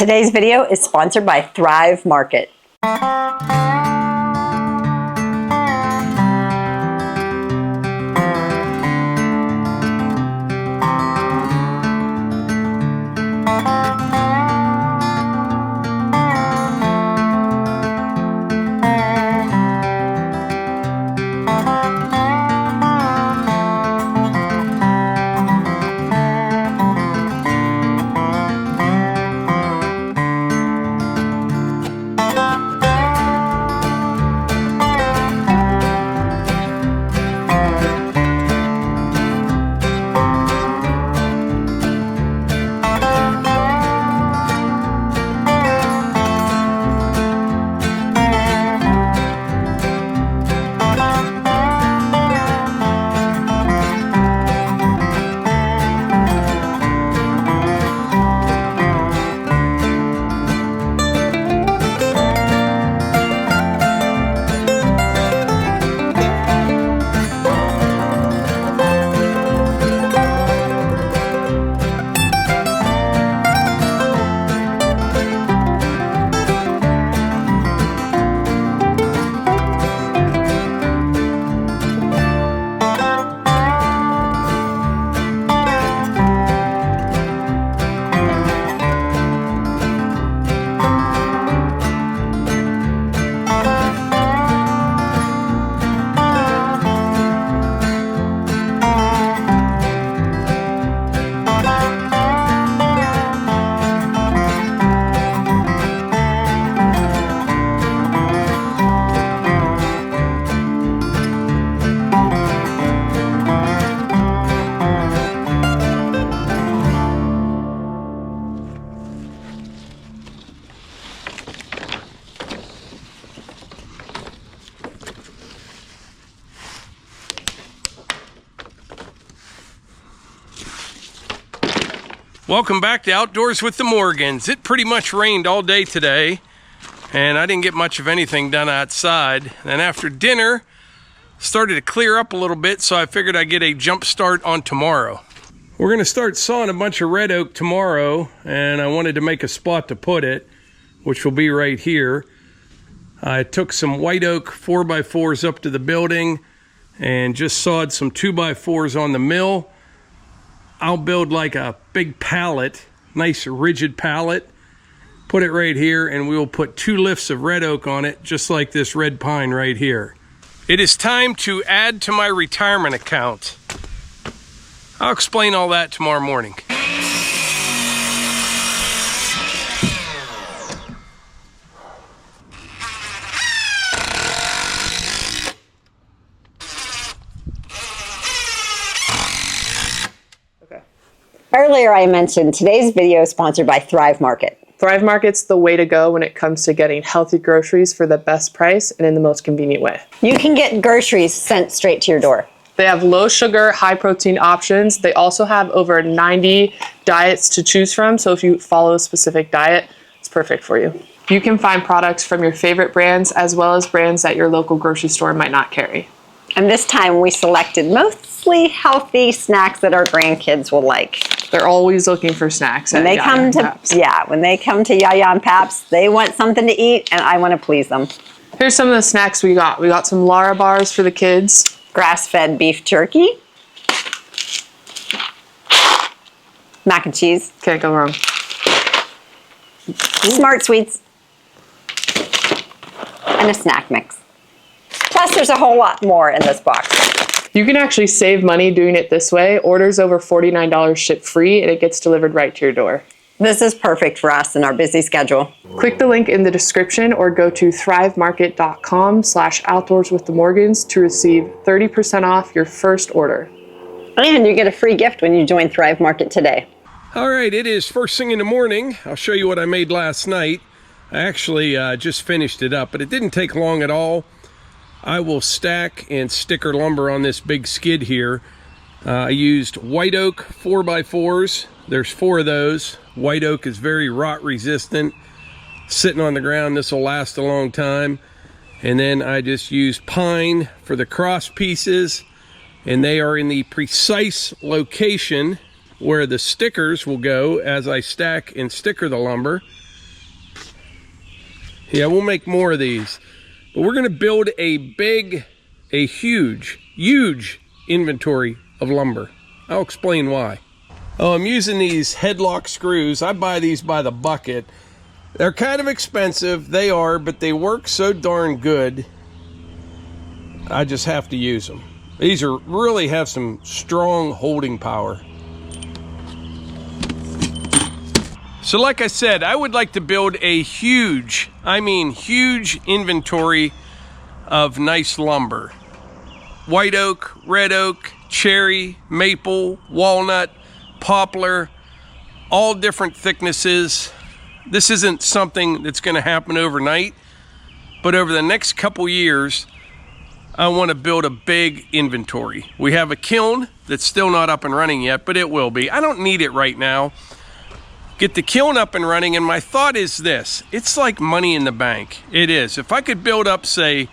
Today's video is sponsored by Thrive Market. Welcome back to Outdoors with the Morgans. It pretty much rained all day today, and I didn't get much of anything done outside. And after dinner, started to clear up a little bit, so I figured I'd get a jump start on tomorrow. We're gonna start sawing a bunch of red oak tomorrow, and I wanted to make a spot to put it, which will be right here. I took some white oak 4x4s up to the building and just sawed some 2x4s on the mill. I'll build like a big pallet, nice rigid pallet, put it right here, and we will put 2 lifts of red oak on it, just like this red pine right here. It is time to add to my retirement account. I'll explain all that tomorrow morning. Earlier I mentioned today's video is sponsored by Thrive Market. Thrive Market's the way to go when it comes to getting healthy groceries for the best price and in the most convenient way. You can get groceries sent straight to your door. They have low sugar, high protein options. They also have over 90 diets to choose from, so if you follow a specific diet, it's perfect for you. You can find products from your favorite brands as well as brands that your local grocery store might not carry. And this time we selected mostly healthy snacks that our grandkids will like. They're always looking for snacks. When they come to Yaya and Paps, they want something to eat, and I want to please them. Here's some of the snacks we got. We got some Lara bars for the kids. Grass-fed beef jerky. Mac and cheese. Can't go wrong. Smart Sweets. And a snack mix. Plus, there's a whole lot more in this box. You can actually save money doing it this way. Orders over $49 ship free, and it gets delivered right to your door. This is perfect for us in our busy schedule. Click the link in the description or go to thrivemarket.com/outdoorswiththemorgans to receive 30% off your first order. And you get a free gift when you join Thrive Market today. All right, it is first thing in the morning. I'll show you what I made last night. I actually just finished it up, but it didn't take long at all. I will stack and sticker lumber on this big skid here. I used white oak 4x4s. There's 4 of those. White oak is very rot resistant. Sitting on the ground, this will last a long time. And then I just used pine for the cross pieces, and they are in the precise location where the stickers will go as I stack and sticker the lumber. Yeah, we'll make more of these. But we're gonna build a huge inventory of lumber. I'll explain why. Oh, I'm using these headlock screws. I buy these by the bucket. They're kind of expensive, they are, but they work so darn good. I just have to use them. These really have some strong holding power. So like I said, I would like to build a huge, I mean huge inventory of nice lumber. White oak, red oak, cherry, maple, walnut, poplar, all different thicknesses. This isn't something that's going to happen overnight, but over the next couple years, I want to build a big inventory. We have a kiln that's still not up and running yet, but it will be. I don't need it right now. Get the kiln up and running, and my thought is this. It's like money in the bank. It is. If I could build up, say,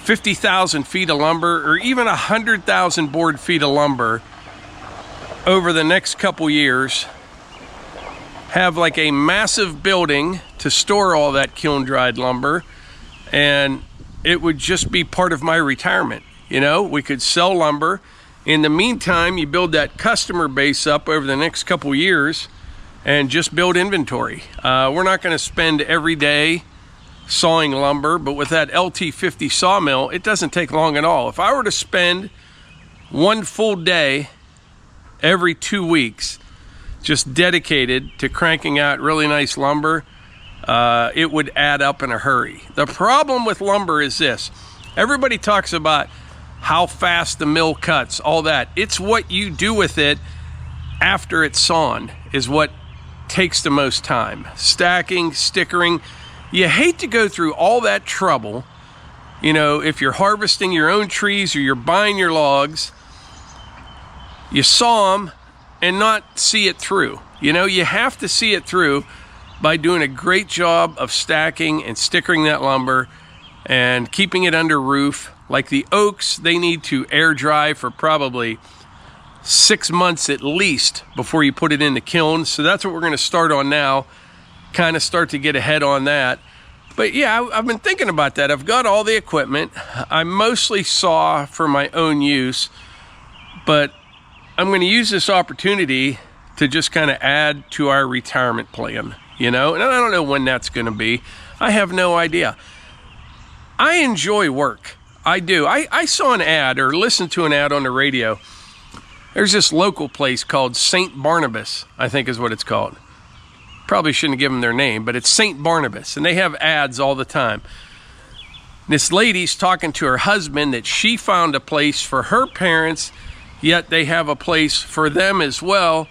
50,000 feet of lumber or even 100,000 board feet of lumber over the next couple years, have like a massive building to store all that kiln dried lumber, and it would just be part of my retirement. You know, we could sell lumber. In the meantime, you build that customer base up over the next couple years and just build inventory. We're not going to spend every day sawing lumber, but with that LT50 sawmill, it doesn't take long at all. If I were to spend one full day every 2 weeks just dedicated to cranking out really nice lumber, it would add up in a hurry. The problem with lumber is this. Everybody talks about how fast the mill cuts, all that. It's what you do with it after it's sawn is what takes the most time. Stacking, stickering. You hate to go through all that trouble, you know, if you're harvesting your own trees or you're buying your logs, you saw them and not see it through. You know, you have to see it through by doing a great job of stacking and stickering that lumber and keeping it under roof. Like the oaks, they need to air dry for probably 6 months at least before you put it in the kiln. So that's what we're going to start on now, kind of start to get ahead on that. But yeah, I've been thinking about that. I've got all the equipment. I mostly saw for my own use, but I'm going to use this opportunity to just kind of add to our retirement plan, you know? And I don't know when that's going to be. I have no idea. I enjoy work. I do. I saw an ad or listened to an ad on the radio. There's this local place called St. Barnabas, I think is what it's called. Probably shouldn't give them their name, but it's St. Barnabas, and they have ads all the time. This lady's talking to her husband that she found a place for her parents, yet they have a place for them as well.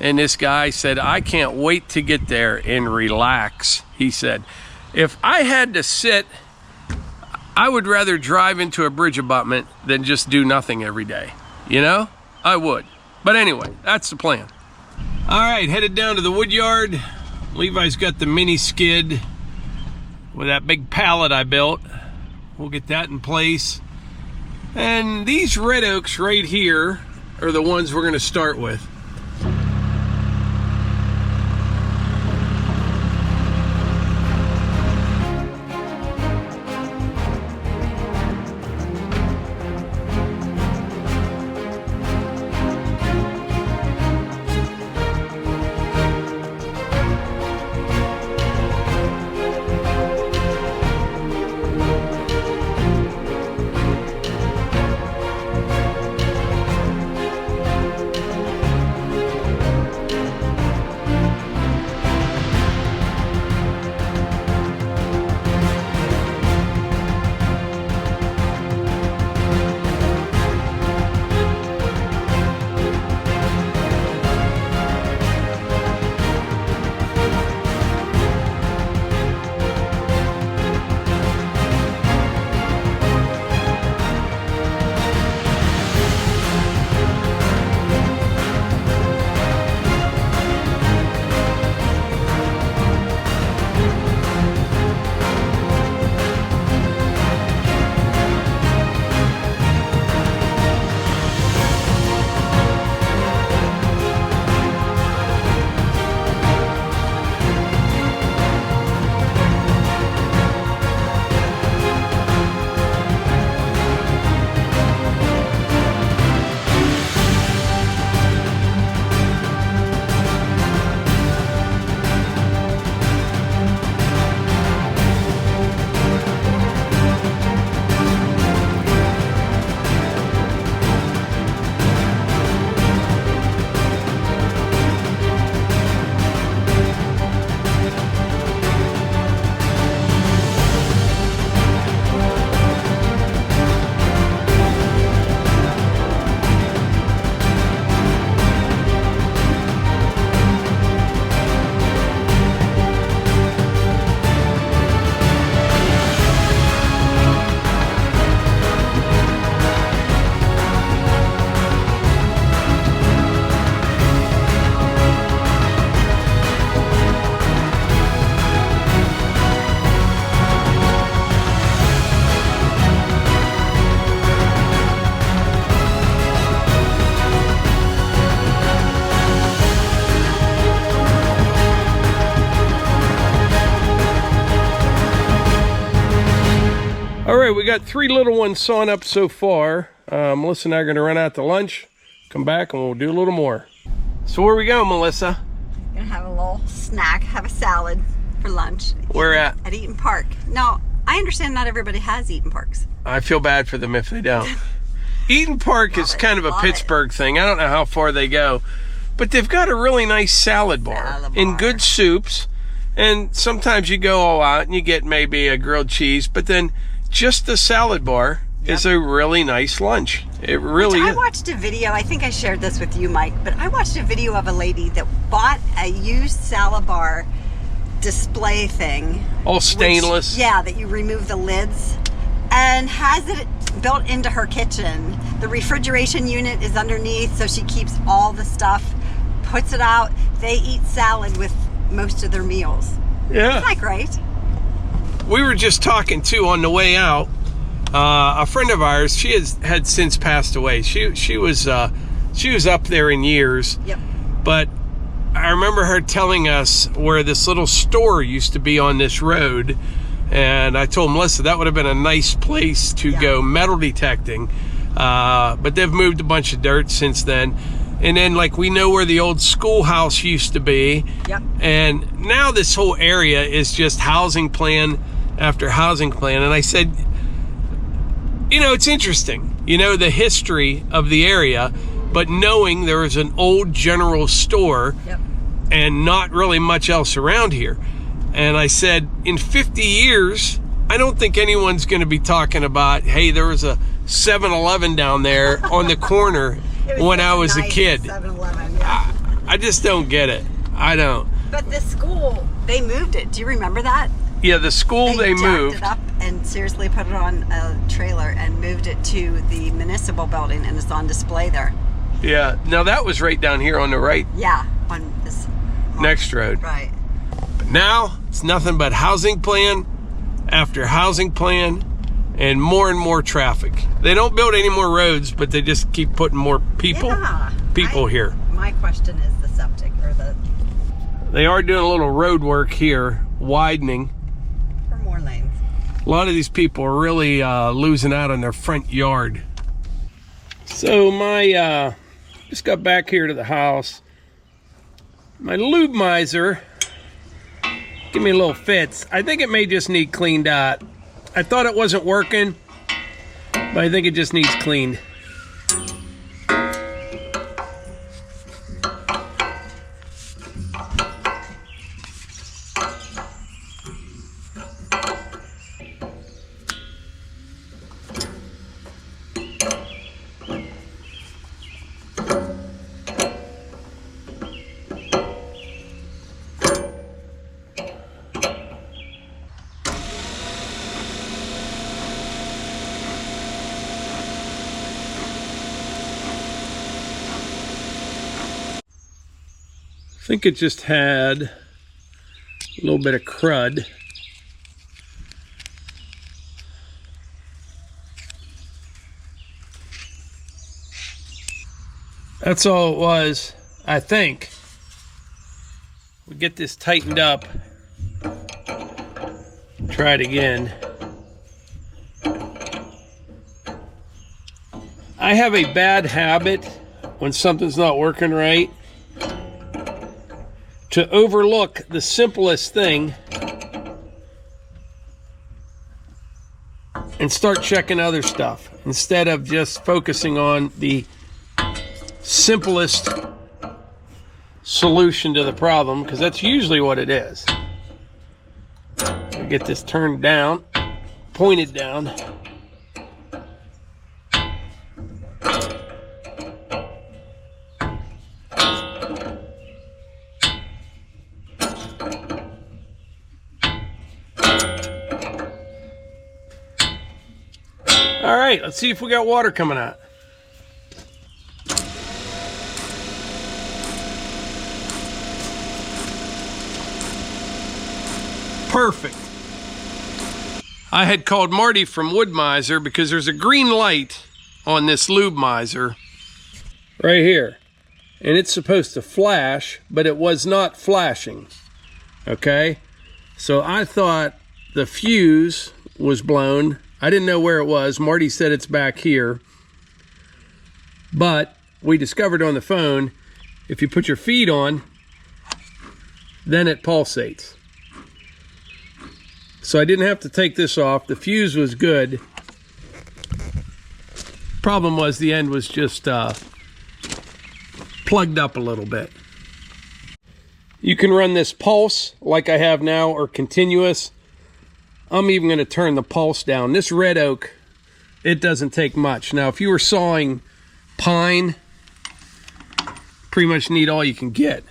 And this guy said, I can't wait to get there and relax. He said, if I had to sit, I would rather drive into a bridge abutment than just do nothing every day. You know, I would. But anyway, that's the plan. All right, headed down to the wood yard. Levi's got the mini skid with that big pallet I built. We'll get that in place. And these red oaks right here are the ones we're going to start with. right, we got 3 little ones sawn up so far. Melissa and I are going to run out to lunch, come back, and we'll do a little more. So where we go, Melissa? Gonna have a little snack, have a salad for lunch. Where at? At Eaton Park. Now, I understand not everybody has Eaton Parks. I feel bad for them if they don't. Eaton Park is kind of a Pittsburgh thing. I don't know how far they go, but they've got a really nice salad bar and good soups. And sometimes you go all out and you get maybe a grilled cheese, but then just the salad bar is a really nice lunch. It really is. I watched a video, I think I shared this with you, Mike, but I watched a video of a lady that bought a used salad bar display thing. All stainless. That you remove the lids, and has it built into her kitchen. The refrigeration unit is underneath, so she keeps all the stuff, puts it out. They eat salad with most of their meals. Yeah. Isn't that great? We were just talking too on the way out. A friend of ours, she had since passed away. She was up there in years. Yep. But I remember her telling us where this little store used to be on this road, and I told Melissa that would have been a nice place to go metal detecting. But they've moved a bunch of dirt since then. And then, like, we know where the old schoolhouse used to be. Yep. And now this whole area is just housing plan after housing plan. And I said, you know, it's interesting, you know, the history of the area, but knowing there was an old general store and not really much else around here. And I said, in 50 years, I don't think anyone's going to be talking about, hey, there was a 7-Eleven down there on the corner when I was a kid. 7-Eleven, I just don't get it. I don't. But the school, they moved it. Do you remember that? Yeah, the school they moved. Jacked it up and seriously put it on a trailer and moved it to the municipal building, and it's on display there. Yeah. Now that was right down here on the right. Yeah, on this next road. Right. But now it's nothing but housing plan after housing plan and more traffic. They don't build any more roads, but they just keep putting more people here. My question is the septic or the... They are doing a little road work here, widening. For more lanes. A lot of these people are really losing out on their front yard. So my, just got back here to the house. My Woodmizer, give me a little fits. I think it may just need cleaned out. I thought it wasn't working, but I think it just needs cleaned. I think it just had a little bit of crud. That's all it was, I think. We get this tightened up. Try it again. I have a bad habit when something's not working right to overlook the simplest thing and start checking other stuff instead of just focusing on the simplest solution to the problem, because that's usually what it is. Get this turned down, pointed down. All right, let's see if we got water coming out. Perfect. I had called Marty from Woodmizer because there's a green light on this Woodmizer right here. And it's supposed to flash, but it was not flashing. Okay? So I thought the fuse was blown. I didn't know where it was. Marty said it's back here. But we discovered on the phone, if you put your feet on, then it pulsates. So I didn't have to take this off. The fuse was good. Problem was the end was just plugged up a little bit. You can run this pulse like I have now, or continuous. I'm even going to turn the pulse down. This red oak, it doesn't take much. Now if you were sawing pine, pretty much need all you can get.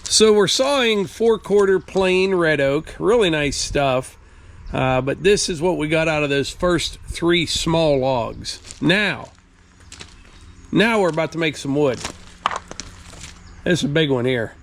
So we're sawing 4/4 plain red oak, really nice stuff. But this is what we got out of those first 3 small logs. Now we're about to make some wood. This is a big one here.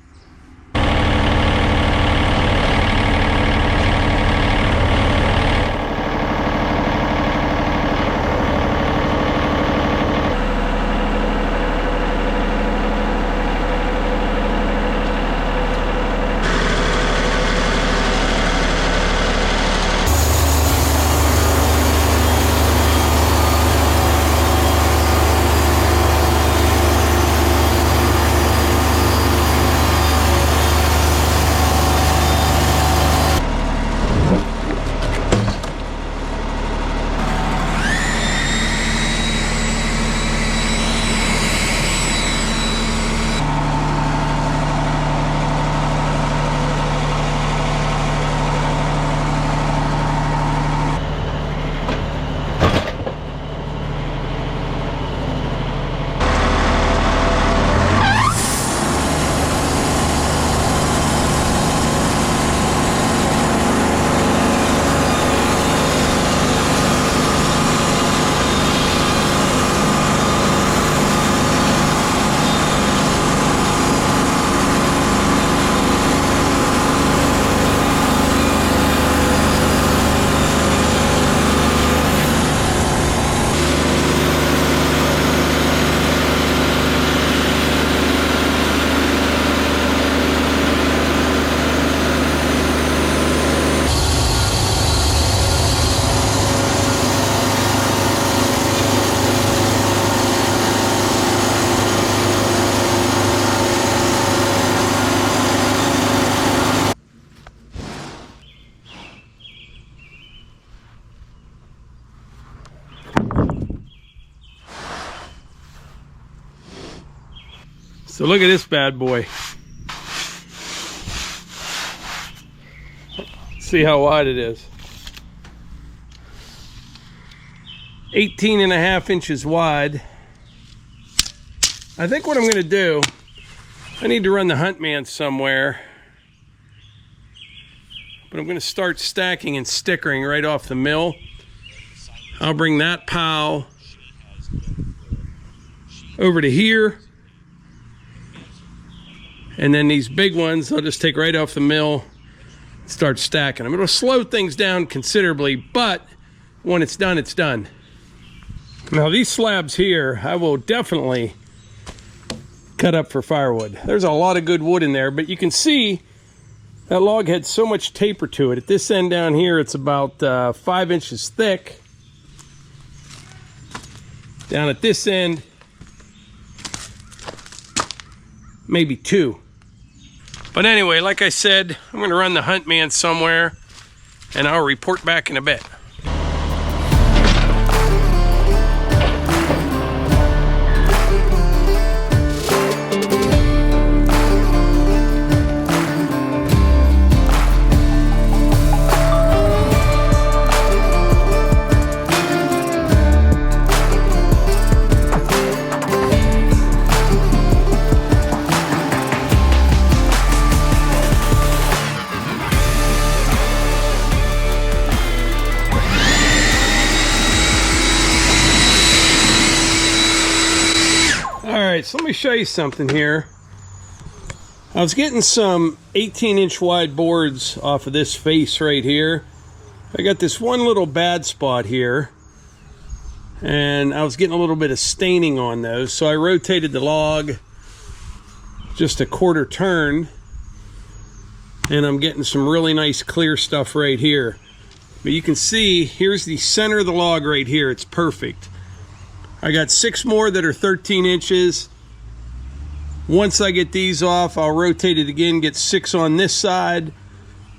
So look at this bad boy. See how wide it is. 18.5 inches wide. I think what I'm going to do, I need to run the Huntman somewhere. But I'm going to start stacking and stickering right off the mill. I'll bring that pile over to here. And then these big ones, I'll just take right off the mill and start stacking them. It'll slow things down considerably, but when it's done, it's done. Now these slabs here, I will definitely cut up for firewood. There's a lot of good wood in there, but you can see that log had so much taper to it. At this end down here, it's about 5 inches thick. Down at this end, maybe 2. But anyway, like I said, I'm going to run the Huntman somewhere, and I'll report back in a bit. guys, let me show you something here. I was getting some 18-inch wide boards off of this face right here. I got this one little bad spot here, and I was getting a little bit of staining on those, so I rotated the log just a quarter turn, and I'm getting some really nice clear stuff right here. But you can see, here's the center of the log right here. It's perfect. I got 6 more that are 13 inches. Once I get these off, I'll rotate it again, get 6 on this side,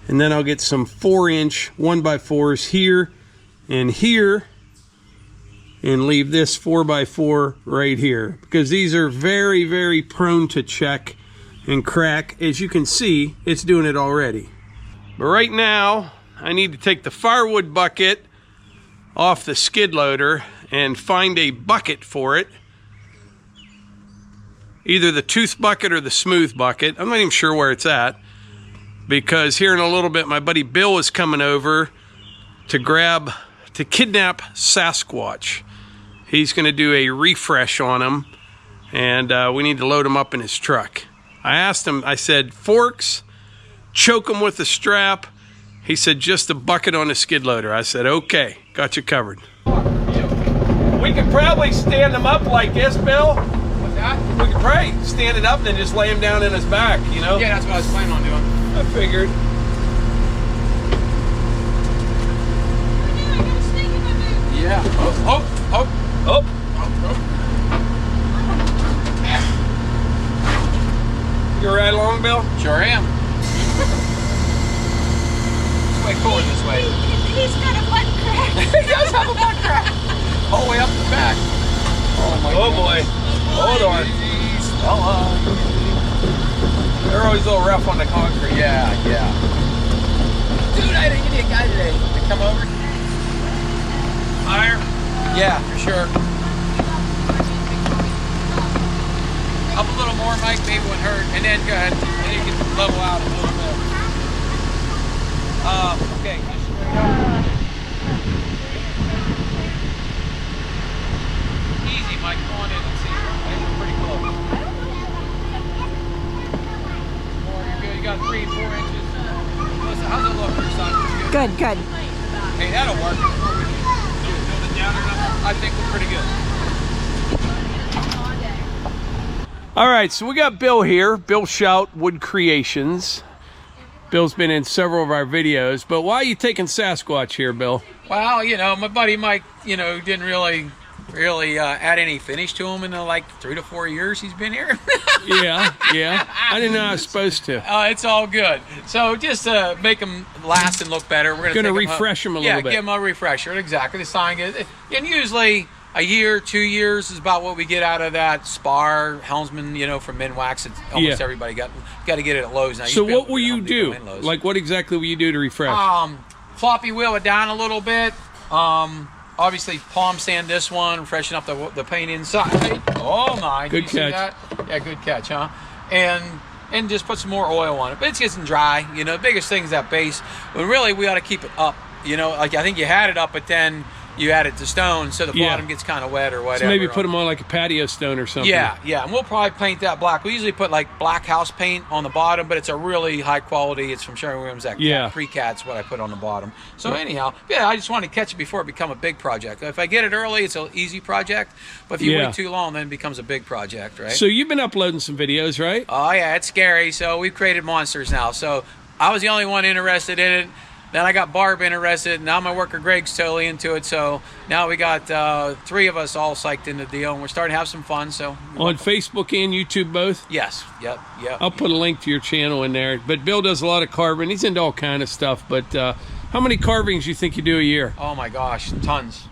and then I'll get some 4-inch 1x4s here and here, and leave this 4x4 right here, because these are very, very prone to check and crack. As you can see, it's doing it already. But right now, I need to take the firewood bucket off the skid loader and find a bucket for it. Either the tooth bucket or the smooth bucket. I'm not even sure where it's at, because here in a little bit my buddy Bill is coming over to kidnap Sasquatch. He's going to do a refresh on him, and we need to load him up in his truck. I asked him, I said, forks, choke him with a strap. He said, just a bucket on a skid loader. I said, okay, got you covered. We could probably stand him up like this, Bill. What's that? We could probably stand it up and then just lay him down in his back, you know? Yeah, that's what I was planning on doing. I figured. Yeah. Oh. You right along, Bill? Sure am. This way forward, this way. He's got a butt crack. He does have a butt crack. All the way up the back. Oh my Oh goodness. boy. Hold on. Jeez, fella. They're always a little rough on the concrete. Yeah. Dude, I didn't get a guy today to come over. Higher? Yeah, for sure. Up a little more, Mike, maybe wouldn't hurt. And then go ahead. And then you can level out a little bit. Okay, just straight up. Easy, Mike. Come on in and see. I think we're pretty close. More, you're good. You got 3, 4 inches. Listen, how's it look for your side? Good, good. Hey, that'll work. Build it down enough. I think we're pretty good. All right, so we got Bill here. Bill Shout, Wood Creations. Bill's been in several of our videos, but why are you taking Sasquatch here, Bill? Well, you know, my buddy Mike, you know, didn't really add any finish to him in the like 3 to 4 years he's been here. Yeah. I didn't know I was supposed to. It's all good. So just to make him last and look better, we're Gonna take refresh him a little bit. Yeah, give him a refresher. Exactly. The sign is, and usually a year, 2 years is about what we get out of that spar helmsman, you know, from Minwax. It's almost everybody got to get it at Lowe's now. So what will you do? Like, what exactly will you do to refresh? Floppy wheel it down a little bit. Obviously palm sand this one, freshen up the paint inside. Oh my! Good catch. See that? Yeah, good catch, huh? And just put some more oil on it. But it's getting dry. You know, the biggest thing is that base. When really we ought to keep it up. You know, like I think you had it up, but then you add it to stone, so the bottom gets kind of wet or whatever. So maybe put them on like a patio stone or something. Yeah, and we'll probably paint that black. We usually put like black house paint on the bottom, but it's a really high quality. It's from Sherwin-Williams. That pre-cat's what I put on the bottom. So anyhow, I just want to catch it before it become a big project. If I get it early, it's an easy project. But if you wait too long, then it becomes a big project, right? So you've been uploading some videos, right? Oh yeah, it's scary. So we've created monsters now. So I was the only one interested in it. Then I got Barb interested. Now my worker Greg's totally into it. So now we got 3 of us all psyched in the deal, and we're starting to have some fun. So on Facebook and YouTube both? Yes. Yep. I'll put a link to your channel in there. But Bill does a lot of carving. He's into all kind of stuff. But how many carvings you think you do a year? Oh my gosh, tons,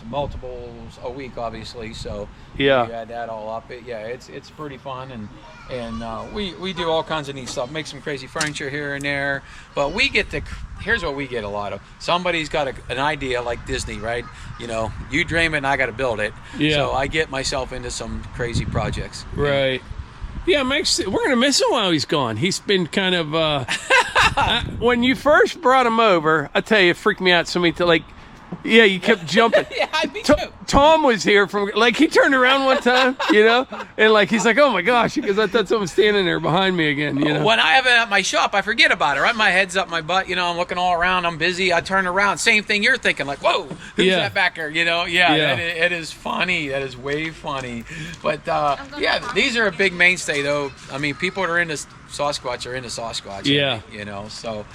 multiples a week, obviously. So you add that all up. It's pretty fun, and we do all kinds of neat stuff. Make some crazy furniture here and there. But we get to. Here's what we get a lot of. Somebody's got an idea like Disney, right? You know, you dream it and I got to build it. Yeah. So I get myself into some crazy projects. Right. Yeah, we're going to miss him while he's gone. He's been kind of, when you first brought him over, I tell you, it freaked me out so many, Yeah, you kept jumping. Yeah, me too. Tom was here from, like, he turned around one time, you know, and like he's like, oh my gosh, because I thought someone was standing there behind me again, you know. When I have it at my shop, I forget about it, right? My head's up my butt, you know, I'm looking all around, I'm busy, I turn around, same thing you're thinking, like, whoa, who's that back there, you know? Yeah. It is funny, that is way funny. But yeah, these are a big mainstay though. I mean, people that are into Sasquatch are into Sasquatch. Yeah. You know, so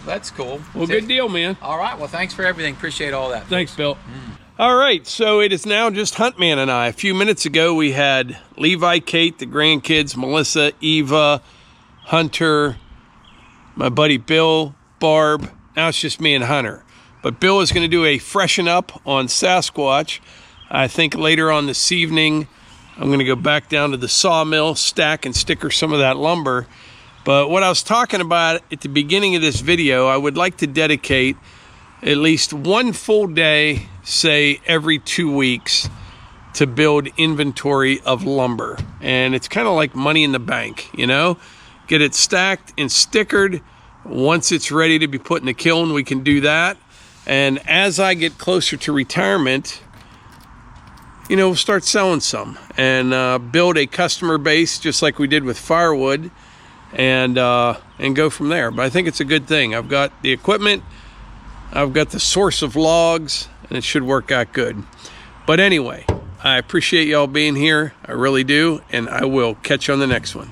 that's cool. Well, good deal, man. All right, well, thanks for everything. Appreciate all that. Thanks, Bill. All right, so it is now just Huntman and I. A few minutes ago, we had Levi, Kate, the grandkids, Melissa, Eva, Hunter, my buddy Bill, Barb. Now it's just me and Hunter. But Bill is going to do a freshen up on Sasquatch. I think later on this evening, I'm going to go back down to the sawmill, stack and sticker some of that lumber. But what I was talking about at the beginning of this video, I would like to dedicate at least one full day, say every 2 weeks, to build inventory of lumber. And it's kind of like money in the bank, you know? Get it stacked and stickered. Once it's ready to be put in the kiln, we can do that. And as I get closer to retirement, you know, we'll start selling some and build a customer base just like we did with firewood, and go from there. But I think it's a good thing. I've got the equipment, I've got the source of logs, and it should work out good. But anyway, I appreciate y'all being here. I really do, and I will catch you on the next one.